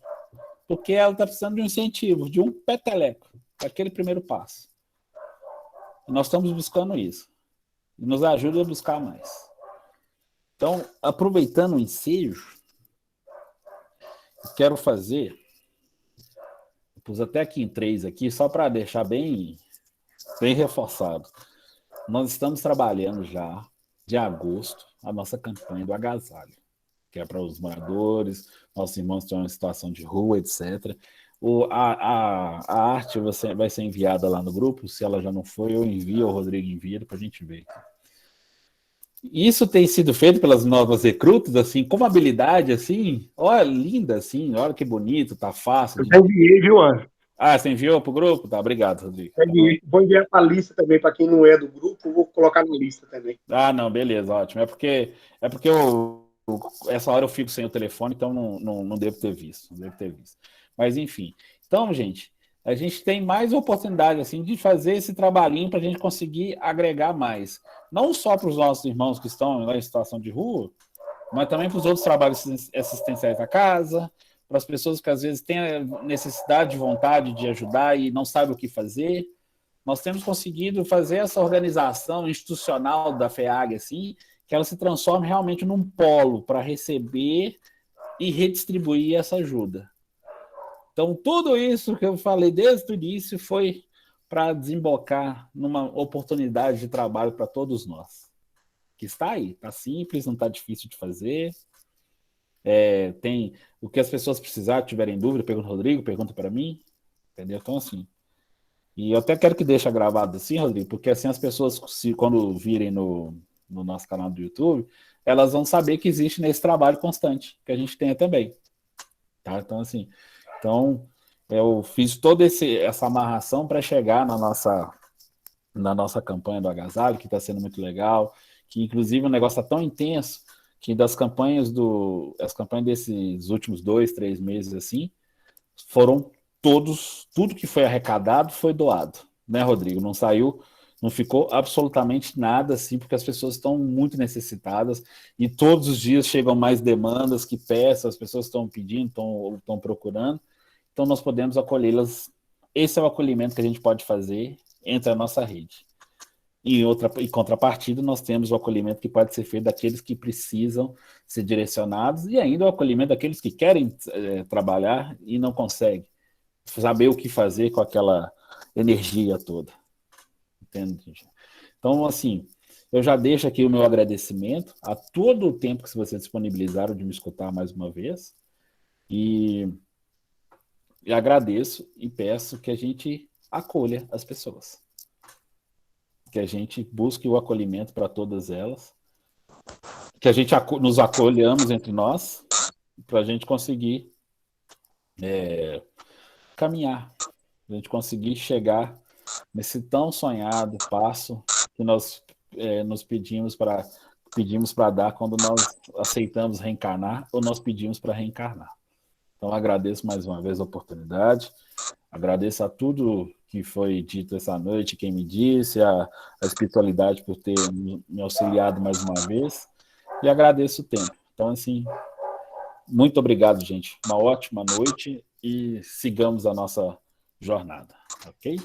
Porque ela está precisando de um incentivo, de um peteleco, aquele primeiro passo. E nós estamos buscando isso. E nos ajuda a buscar mais. Então, aproveitando o ensejo, eu quero fazer, eu pus até aqui em 3 aqui, só para deixar bem reforçado. Nós estamos trabalhando já, de agosto, a nossa campanha do agasalho, que é para os moradores, nossos irmãos que estão em situação de rua, etc. A arte vai ser enviada lá no grupo, se ela já não foi, eu envio, o Rodrigo envia, para a gente ver. Isso tem sido feito pelas novas recrutas, assim, com uma habilidade, assim, olha, linda, assim, olha que bonito, tá fácil. Eu já enviei, viu, Anjo? Ah, você enviou pro grupo? Tá, obrigado, Rodrigo. Já enviei. Vou enviar para a lista também, para quem não é do grupo, vou colocar na lista também. Ah, não, beleza, ótimo. É porque essa hora eu fico sem o telefone, então não devo ter visto, não devo ter visto. Mas enfim. Então, gente, a gente tem mais oportunidade assim de fazer esse trabalhinho para a gente conseguir agregar mais, não só para os nossos irmãos que estão em situação de rua, mas também para os outros trabalhos assistenciais da casa, para as pessoas que às vezes têm a necessidade, vontade de ajudar e não sabem o que fazer. Nós temos conseguido fazer essa organização institucional da FEAG, assim, que ela se transforme realmente num polo para receber e redistribuir essa ajuda. Então, tudo isso que eu falei desde o início foi para desembocar numa oportunidade de trabalho para todos nós. Que está aí, está simples, não está difícil de fazer. Tem o que as pessoas precisarem, tiverem dúvida, pergunta ao Rodrigo, pergunta para mim, entendeu? Então, assim, e eu até quero que deixe gravado assim, Rodrigo, porque assim as pessoas, quando virem no nosso canal do YouTube, elas vão saber que existe nesse trabalho constante, que a gente tem também. Tá? Então, assim, então eu fiz toda essa amarração para chegar na nossa campanha do agasalho, que está sendo muito legal, que inclusive o negócio está tão intenso que as campanhas desses últimos 2, 3 meses assim, foram tudo que foi arrecadado foi doado, né, Rodrigo? Não saiu, não ficou absolutamente nada assim, porque as pessoas estão muito necessitadas e todos os dias chegam mais demandas que peças, as pessoas estão pedindo, estão procurando, então nós podemos acolhê-las. Esse é o acolhimento que a gente pode fazer entre a nossa rede. Em contrapartida, nós temos o acolhimento que pode ser feito daqueles que precisam ser direcionados e ainda o acolhimento daqueles que querem trabalhar e não conseguem saber o que fazer com aquela energia toda. Entende? Então, assim, eu já deixo aqui o meu agradecimento a todo o tempo que vocês disponibilizaram de me escutar mais uma vez e agradeço e peço que a gente acolha as pessoas, que a gente busque o acolhimento para todas elas, que a gente nos acolhamos entre nós para a gente conseguir caminhar, a gente conseguir chegar nesse tão sonhado passo que nós nos pedimos para dar quando nós aceitamos reencarnar ou nós pedimos para reencarnar. Então agradeço mais uma vez a oportunidade, agradeço a tudo que foi dito essa noite, quem me disse, a espiritualidade por ter me auxiliado mais uma vez e agradeço o tempo. Então, assim, muito obrigado, gente. Uma ótima noite e sigamos a nossa jornada, ok?